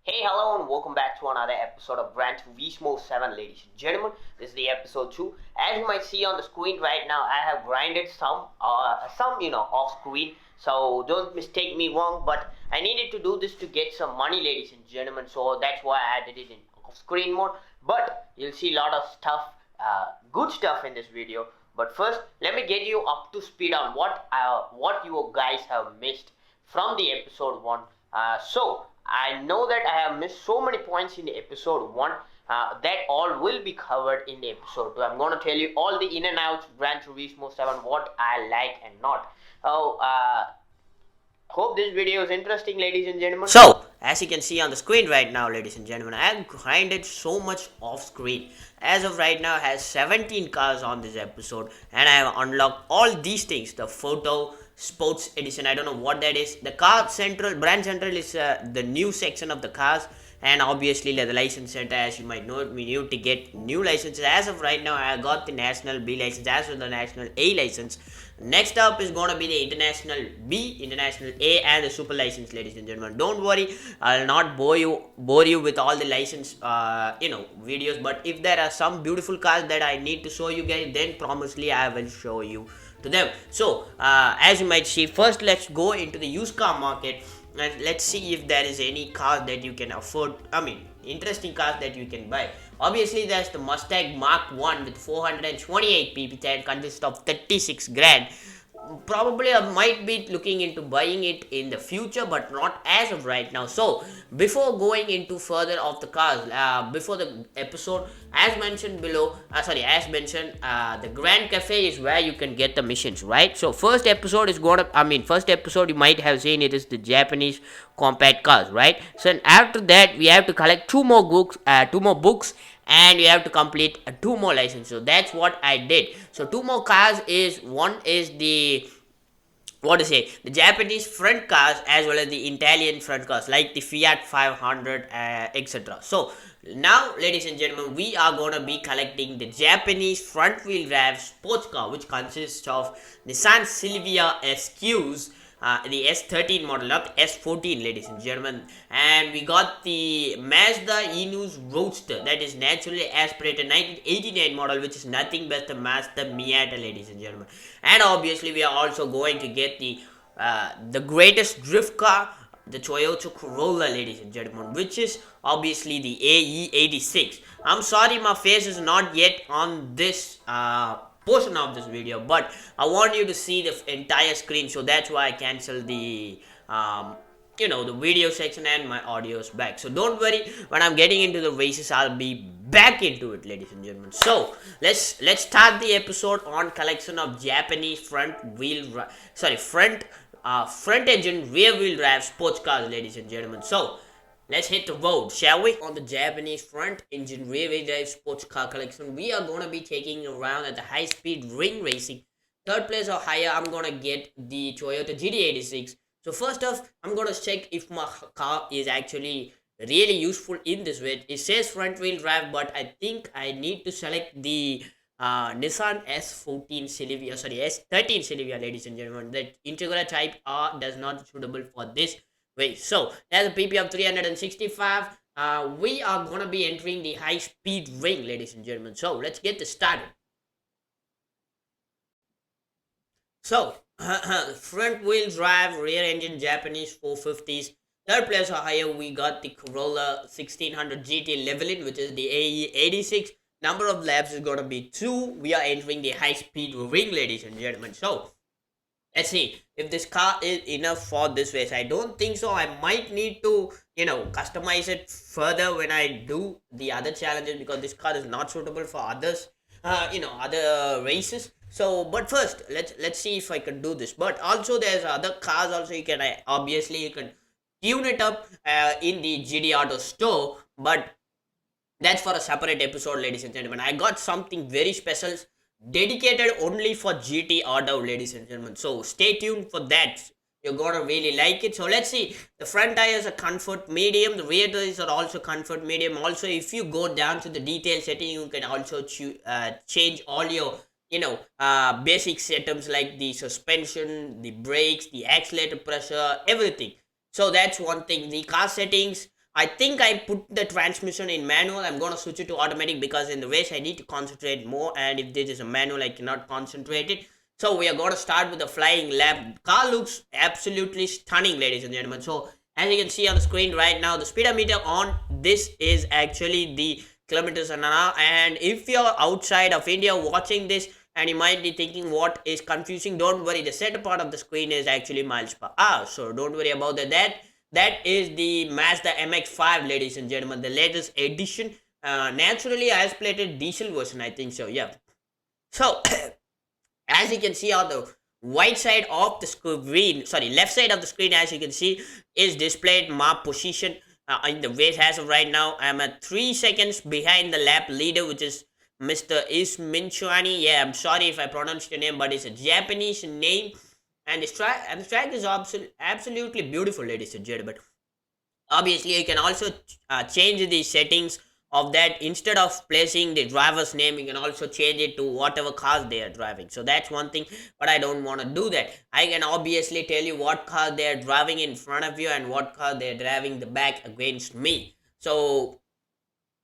Hey, hello, and welcome back to another episode of Gran Turismo 7, ladies and gentlemen. This is the episode 2. As you might see on the screen right now, I have grinded some off screen. So don't mistake me wrong, but I needed to do this to get some money, ladies and gentlemen. So that's why I did it in off screen mode. But you'll see a lot of stuff, good stuff in this video. But first, let me get you up to speed on what you guys have missed from the episode 1. I know that I have missed so many points in the episode 1. That all will be covered in the episode 2. I'm going to tell you all the in and outs of Gran Turismo 7, what I like and not. Hope this video is interesting, ladies and gentlemen. So, as you can see on the screen right now, ladies and gentlemen, I have grinded so much off screen. As of right now, I have 17 cars on this episode, and I have unlocked all these things. The photo sports edition, I don't know what that is. The car central, brand central is the new section of the cars, and obviously the license center. As you might know, we need to get new licenses. As of right now, I got the national B license as well as the national A license. Next up is going to be the international B, international A, and the super license, ladies and gentlemen. Don't worry, I'll not bore you with all the license videos. But if there are some beautiful cars that I need to show you guys, then promisely I will show you to them. So as you might see, first let's go into the used car market and let's see if there is any car that you can afford. I mean, interesting cars that you can buy. Obviously, there's the Mustang Mark 1 with 428 pp that consists of 36 grand. Probably I might be looking into buying it in the future, but not as of right now. So before going into further of the cars, before the episode, as mentioned below, the Grand Cafe is where you can get the missions, right? So first episode you might have seen it is the Japanese compact cars, right? So after that we have to collect two more books, and you have to complete two more licenses. So that's what I did. So two more cars is, one is the Japanese front cars as well as the Italian front cars like the Fiat 500, etc. So now, ladies and gentlemen, we are going to be collecting the Japanese front wheel drive sports car, which consists of Nissan Silvia SQs, the S13 model, not S14, ladies and gentlemen. And we got the Mazda Inus Roadster, that is naturally aspirated 1989 model, which is nothing but the Mazda Miata, ladies and gentlemen. And obviously, we are also going to get the greatest drift car, the Toyota Corolla, ladies and gentlemen, which is obviously the AE86. I'm sorry my face is not yet on this portion of this video, but I want you to see the entire screen, so that's why I cancelled the the video section and my audio's back. So don't worry, when I'm getting into the races, I'll be back into it, ladies and gentlemen. So let's start the episode on collection of Japanese front engine rear wheel drive sports cars, ladies and gentlemen. So let's hit the road, shall we? On the Japanese front engine rear wheel drive sports car collection, we are going to be taking a round at the high speed ring racing. Third place or higher, I'm going to get the Toyota GT86. So first off, I'm going to check if my car is actually really useful in this way. It says front wheel drive, but I think I need to select the Nissan S13 Silvia, ladies and gentlemen. The integral type R does not suitable for this way. So there's a PP of 365. We are gonna be entering the high speed ring, ladies and gentlemen. So let's get this started. So front wheel drive rear engine Japanese 450s. Third place or higher, we got the Corolla 1600 GT leveling, which is the AE86. Number of laps is gonna be 2. We are entering the high speed ring, ladies and gentlemen. So let's see if this car is enough for this race. I don't think so. I might need to customize it further when I do the other challenges, because this car is not suitable for others other races. So but first let's see if I can do this. But also there's other cars also. You can tune it up in the GD Auto store, but that's for a separate episode, ladies and gentlemen. I got something very special dedicated only for GT Auto, ladies and gentlemen. So stay tuned for that. You're gonna really like it. So let's see. The front tires are comfort medium. The rear tires are also comfort medium. Also, if you go down to the detail setting, you can also change all your basic settings like the suspension, the brakes, the accelerator pressure, everything. So that's one thing. The car settings, I think I put the transmission in manual. I'm gonna switch it to automatic because in the race I need to concentrate more, and if this is a manual I cannot concentrate it. So we are gonna start with the flying lap. Car looks absolutely stunning, ladies and gentlemen. So as you can see on the screen right now, the speedometer on this is actually the kilometers an hour. And if you're outside of India watching this and you might be thinking what is confusing, don't worry, the center part of the screen is actually miles per hour, so don't worry about that is the Mazda MX-5, ladies and gentlemen, the latest edition, naturally aspirated diesel version, I think so, yeah. So as you can see on the right side of the screen, sorry, left side of the screen, as you can see, is displayed my position in the race. As of right now, I'm at 3 seconds behind the lap leader, which is Mr. Isminchuani. Yeah, I'm sorry if I pronounced your name, but it's a Japanese name. And the track is absolutely beautiful, ladies and gentlemen. Obviously you can also change the settings of that. Instead of placing the driver's name, you can also change it to whatever cars they are driving. So that's one thing, but I don't want to do that. I can obviously tell you what car they are driving in front of you and what car they are driving the back against me. So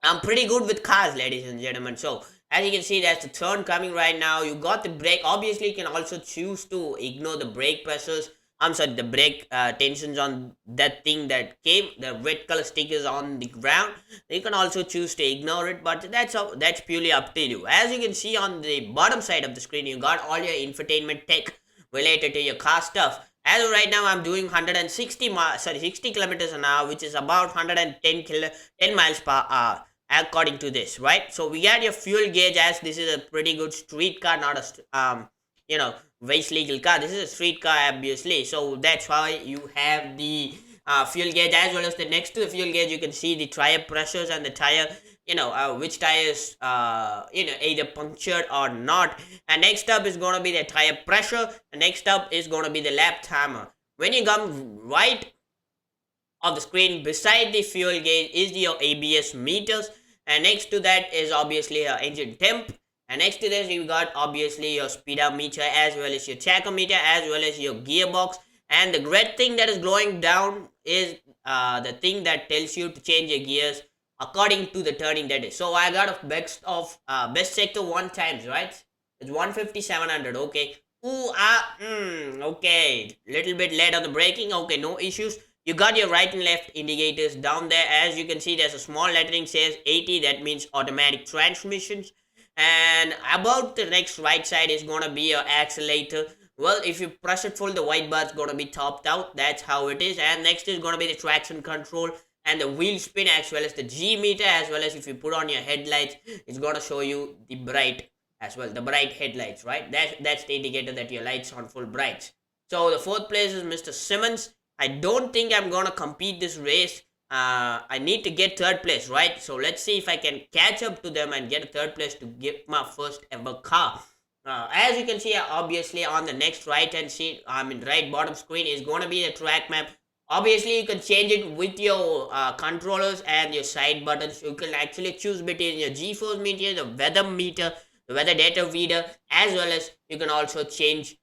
I'm pretty good with cars, ladies and gentlemen. So as you can see, that's the turn coming right now. You got the brake. Obviously, you can also choose to ignore the brake pressures. I'm sorry, the brake tensions on that thing that came, the red color stickers on the ground. You can also choose to ignore it, but that's purely up to you. As you can see on the bottom side of the screen, you got all your infotainment tech related to your car stuff. As of right now, I'm doing 60 kilometers an hour, which is about 10 miles per hour according to this, right? So we got your fuel gauge, as this is a pretty good street car, not a race legal car. This is a street car, obviously. So that's why you have the fuel gauge, as well as the next to the fuel gauge you can see the tire pressures and the tire, which tire is either punctured or not. And next up is going to be the tire pressure, and next up is going to be the lap timer. When you come right of the screen beside the fuel gauge is your ABS meters, and next to that is obviously your engine temp, and next to this you got obviously your speedometer, as well as your tachometer, as well as your gearbox. And the red thing that is glowing down is the thing that tells you to change your gears according to the turning that is. So I got a best sector 1 times, right? It's 150 700. Okay. Okay, little bit late on the braking. Okay, no issues. You got your right and left indicators down there. As you can see, there's a small lettering says 80. That means automatic transmissions. And about the next right side is gonna be your accelerator. Well, if you press it full, the white bar is gonna be topped out. That's how it is. And next is gonna be the traction control and the wheel spin, as well as the G meter, as well as if you put on your headlights, it's gonna show you the bright as well, the bright headlights, right? That's the indicator that your lights on full bright. So the fourth place is Mr. Simmons. I don't think I'm gonna compete this race. I need to get third place, right? So let's see if I can catch up to them and get a third place to get my first ever car. As you can see, obviously on the next right hand sheet, right bottom screen is gonna be the track map. Obviously you can change it with your controllers and your side buttons. You can actually choose between your G-force meter, the weather data reader, as well as you can also change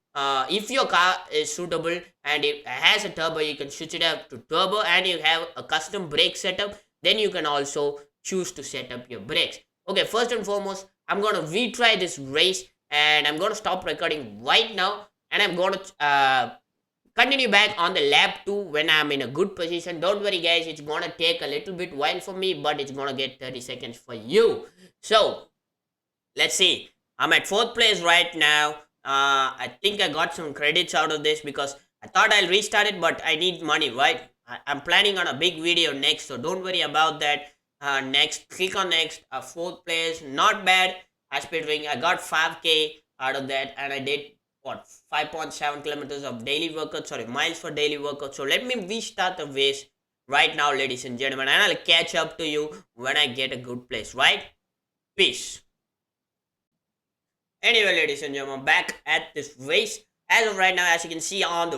if your car is suitable and it has a turbo, you can switch it up to turbo, and you have a custom brake setup, then you can also choose to set up your brakes. Okay, first and foremost, I'm gonna retry this race, and I'm gonna stop recording right now, and I'm gonna continue back on the lap 2 when I'm in a good position. Don't worry guys, it's gonna take a little bit while for me, but it's gonna get 30 seconds for you. So let's see, I'm at 4th place right now. I think I got some credits out of this because I thought I'll restart it, but I need money, right? I'm planning on a big video next, so don't worry about that. Next, click on next. 4th place, not bad. Aspirating, I got 5k out of that, and I did what, 5.7 kilometers of daily workout, sorry, miles for daily workout. So let me restart the race right now, ladies and gentlemen, and I'll catch up to you when I get a good place, right? Peace. Anyway, ladies and gentlemen, back at this race. As of right now, as you can see on the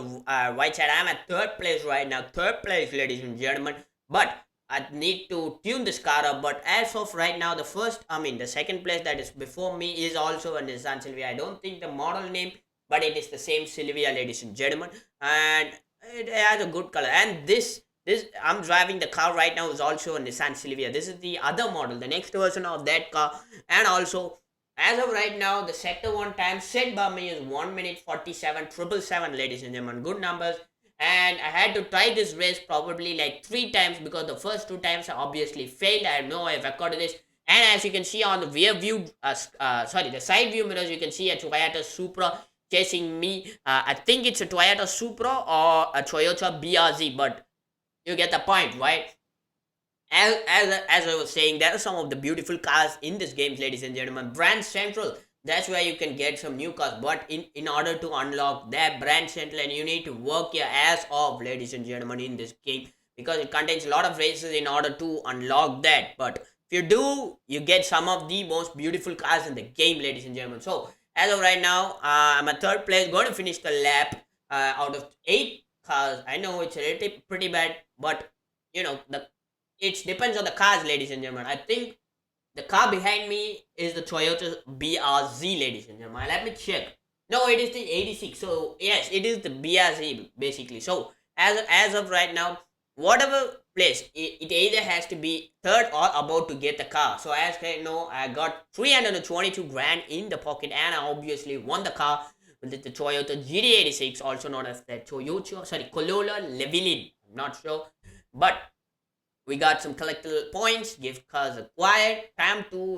right side, I'm at 3rd place right now. 3rd place, ladies and gentlemen. But I need to tune this car up. But as of right now, the 2nd place that is before me is also a Nissan Silvia. I don't think the model name, but it is the same Silvia, ladies and gentlemen. And it has a good color. And this This I'm driving the car right now is also a Nissan Silvia. This is the other model, the next version of that car. And also, as of right now, the sector one time set by me is 1 minute 47 triple seven, ladies and gentlemen. Good numbers. And I had to try this race probably like 3 times because the first 2 times I obviously failed. I know I recorded this. And as you can see on the rear view, the side view mirrors, you can see a Toyota Supra chasing me. I think it's a Toyota Supra or a Toyota BRZ, but you get the point, right? As I was saying, there are some of the beautiful cars in this game, ladies and gentlemen. Brand Central, that's where you can get some new cars. But in order to unlock that Brand Central, and you need to work your ass off, ladies and gentlemen, in this game because it contains a lot of races in order to unlock that. But if you do, you get some of the most beautiful cars in the game, ladies and gentlemen. So as of right now, I'm at third place, going to finish the lap out of 8 cars. I know it's a little pretty bad, but the it depends on the cars, ladies and gentlemen. I think the car behind me is the Toyota BRZ, ladies and gentlemen. Let me check. No, it is the 86. So yes, it is the BRZ basically. So as of right now, whatever place, it either has to be third or about to get the car. So as I know, I got 322 grand in the pocket, and I obviously won the car with the Toyota GD86, also known as the Corolla Levelin. I'm not sure, but we got some collectible points, gift cards acquired. Time to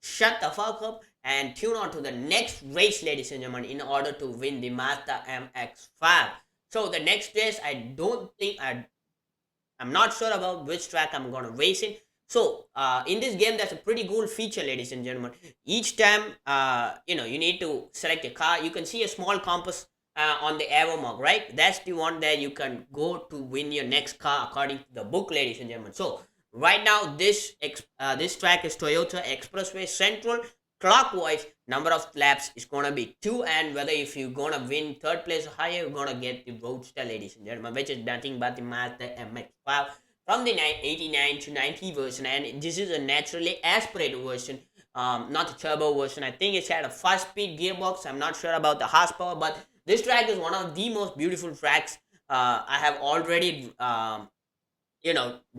shut the fuck up and tune on to the next race, ladies and gentlemen, in order to win the Mazda MX-5. So the next race, I'm not sure about which track I'm gonna race in. So in this game, there's a pretty cool feature, ladies and gentlemen. Each time, you need to select a car. You can see a small compass on the arrow mark, right? That's the one that you can go to win your next car according to the book, ladies and gentlemen. So right now, this track is Toyota Expressway Central. Clockwise, number of laps is gonna be 2, and whether if you're gonna win third place or higher, you're gonna get the Roadster, ladies and gentlemen, which is nothing but the Mazda MX-5 from the 89 to 90 version, and this is a naturally aspirated version, not a turbo version. I think it's had a 5-speed gearbox. I'm not sure about the horsepower, but this track is one of the most beautiful tracks. I have already,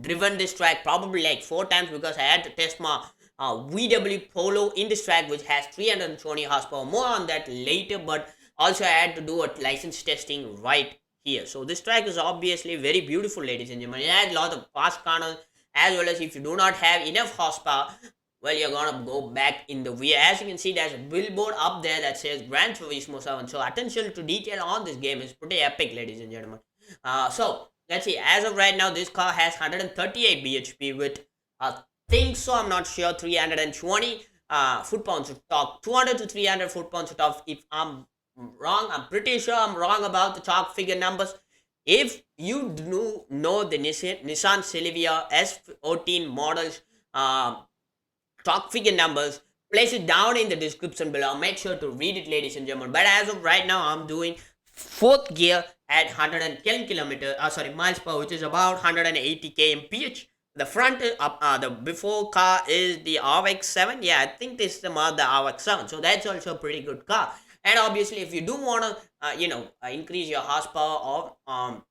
driven this track probably like 4 times because I had to test my VW Polo in this track, which has 320 horsepower. More on that later, but also I had to do a license testing right here. So this track is obviously very beautiful, ladies and gentlemen. It has a lot of fast corners, as well as if you do not have enough horsepower, well, you're gonna go back in the rear. As you can see, there's a billboard up there that says Gran Turismo 7. So attention to detail on this game is pretty epic, ladies and gentlemen. So let's see. As of right now, this car has 138 bhp with think so. I'm not sure. 320 foot-pounds of torque, 200 to 300 foot-pounds of torque. If I'm wrong, I'm pretty sure I'm wrong about the torque figure numbers. If you do know the Nissan Silvia S14 models torque figure numbers, place it down in the description below. Make sure to read it, ladies and gentlemen. But as of right now, I'm doing fourth gear at 110 miles per hour, which is about 180 kmph. The front the before car is the RX-7. Yeah, I think this is the Mazda RX-7. So that's also a pretty good car. And obviously, if you do want to, increase your horsepower or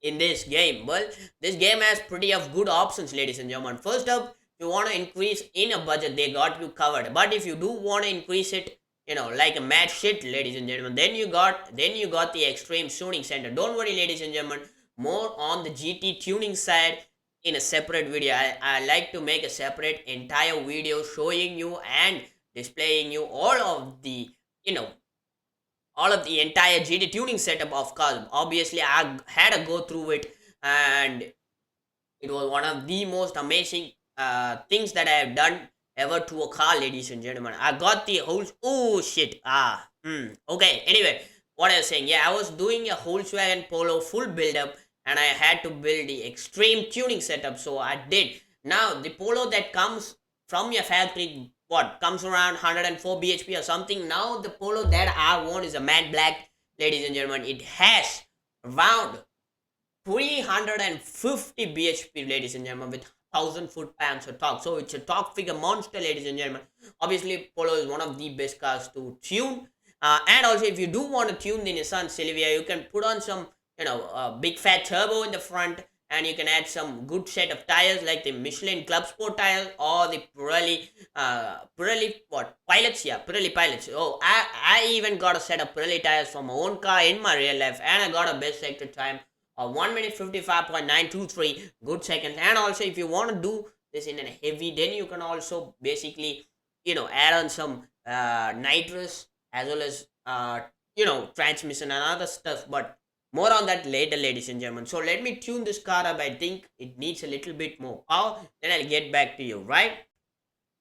in this game, well, this game has pretty of good options, ladies and gentlemen. First up, you want to increase in a budget, they got you covered. But if you do want to increase it, like a mad shit, ladies and gentlemen, then you got the extreme tuning center. Don't worry, ladies and gentlemen, more on the GT tuning side in a separate video. I like to make a separate entire video showing you and displaying you all of the entire GT tuning setup of cars. Obviously, I had to go through it, and it was one of the most amazing things that I have done ever to a car, ladies and gentlemen. I got the whole okay. Anyway, what I was saying, yeah, I was doing a Volkswagen Polo full build up, and I had to build the extreme tuning setup. So I did. Now the Polo that comes from your factory, what comes around 104 bhp or something. Now the Polo that I want is a matte black, ladies and gentlemen. It has around 350 bhp, ladies and gentlemen, with 1000 foot-pounds of torque. So it's a torque figure monster, ladies and gentlemen. Obviously, Polo is one of the best cars to tune. And also, if you do want to tune the Nissan Silvia, you can put on some, big fat turbo in the front, and you can add some good set of tires like the Michelin Club Sport tires or the Pirelli what pilots, yeah, Pirelli pilots. Oh, I even got a set of Pirelli tires for my own car in my real life, and I got a best sector time of 1 minute 55.923 good seconds. And also, if you want to do this in a heavy, then you can also basically add on some nitrous as well as transmission and other stuff. But more on that later, ladies and gentlemen. So let me tune this car up. I think it needs a little bit more power. Then I'll get back to you, right?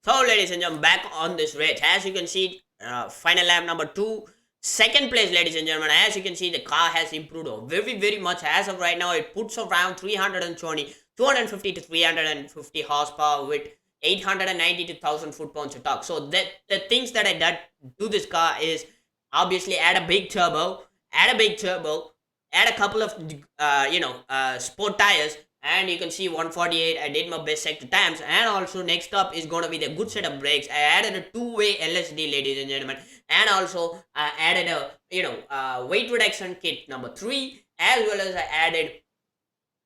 So, ladies and gentlemen, back on this race. As you can see, final lap number 2. Second place, ladies and gentlemen. As you can see, the car has improved very, very much. As of right now, it puts around 320, 250 to 350 horsepower with 890 to 1000 foot-pounds of torque. So, the things that I did to this car is obviously add a big turbo, add a couple of sport tires, and you can see 148. I did my best sector times. And also next up is going to be the good set of brakes. I added a two-way LSD, ladies and gentlemen, and also I added a weight reduction kit number 3, as well as I added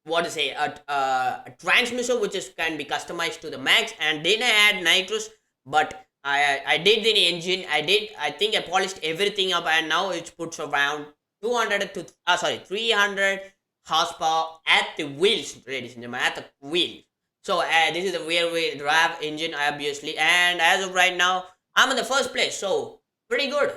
what to say a transmission which is can be customized to the max. And then I add nitrous, but I did the engine. I think I polished everything up, and now it puts around 200 to 300 horsepower at the wheels, ladies and gentlemen, at the wheel. So this is the rear wheel drive engine, obviously, and as of right now, I'm in the first place, so pretty good.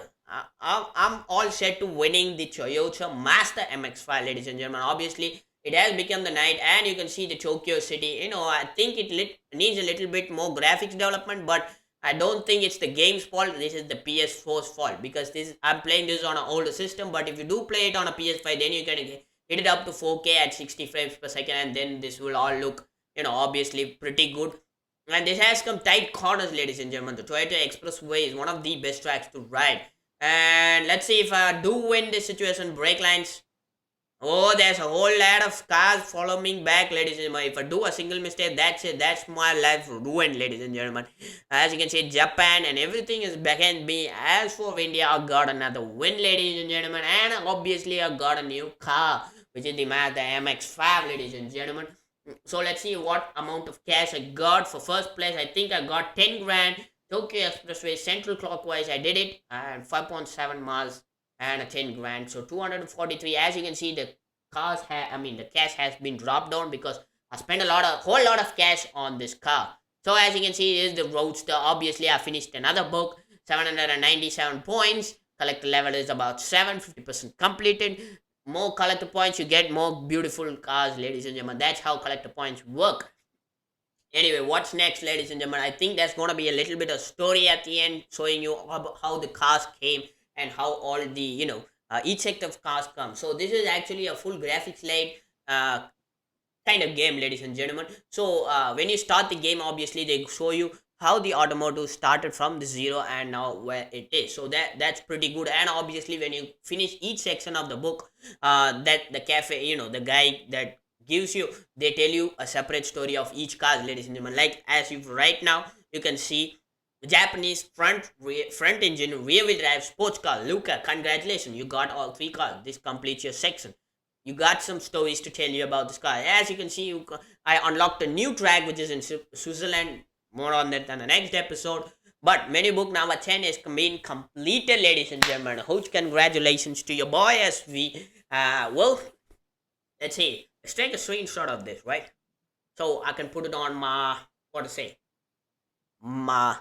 I'm all set to winning the Toyota Mazda MX-5, ladies and gentlemen. Obviously, it has become the night, and you can see the Tokyo City. I think it needs a little bit more graphics development, but I don't think it's the game's fault. This is the PS4's fault, because I'm playing this on an older system. But if you do play it on a PS5, then you can hit it up to 4K at 60 frames per second, and then this will all look, obviously pretty good. And this has some tight corners, ladies and gentlemen. The Toyota Expressway is one of the best tracks to ride. And let's see if I do win this situation. Brake lines. Oh, there's a whole lot of cars following back, ladies and gentlemen. If I do a single mistake, that's it. That's my life ruined, ladies and gentlemen. As you can see, Japan and everything is behind me. As for India, I got another win, ladies and gentlemen. And obviously, I got a new car, which is the Mazda MX-5, ladies and gentlemen. So let's see what amount of cash I got. For first place, I think I got 10 grand. Tokyo Expressway, central clockwise, I did it. And 5.7 miles and a 10 grand. So 243. As you can see, the the cash has been dropped down because I spent whole lot of cash on this car. So as you can see, is the Roadster. Obviously, I finished another book, 797 points. Collector level is about 750% completed. More collector points, you get more beautiful cars, ladies and gentlemen. That's how collector points work. Anyway, what's next, ladies and gentlemen? I think there's gonna be a little bit of story at the end, showing you how the cars came and how all the each sector of cars come. So this is actually a full graphics light kind of game, ladies and gentlemen. So when you start the game, obviously they show you how the automotive started from the zero and now where it is. So that's pretty good. And obviously when you finish each section of the book, that the cafe, the guy that gives you, they tell you a separate story of each car, ladies and gentlemen. Like as you right now, you can see Japanese front engine rear wheel drive sports car. Luca, congratulations, you got all 3 cars. This completes your section. You got some stories to tell you about this car. As you can see, I unlocked a new track which is in Switzerland. More on that in the next episode. But menu book number 10 is being completed, ladies and gentlemen. Huge congratulations to your boy SV. Well, let's see. Let's take a screenshot of this, right? So I can put it on my, my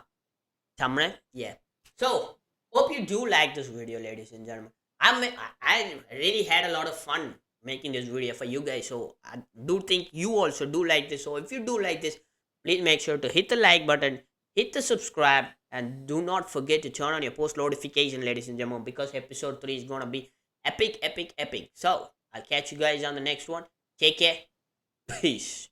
thumbnail. Yeah. So hope you do like this video, ladies and gentlemen. I really had a lot of fun making this video for you guys. So I do think you also do like this. So if you do like this, please make sure to hit the like button, hit the subscribe, and do not forget to turn on your post notification, ladies and gentlemen, because episode 3 is gonna be epic. So I'll catch you guys on the next one. Take care. Peace.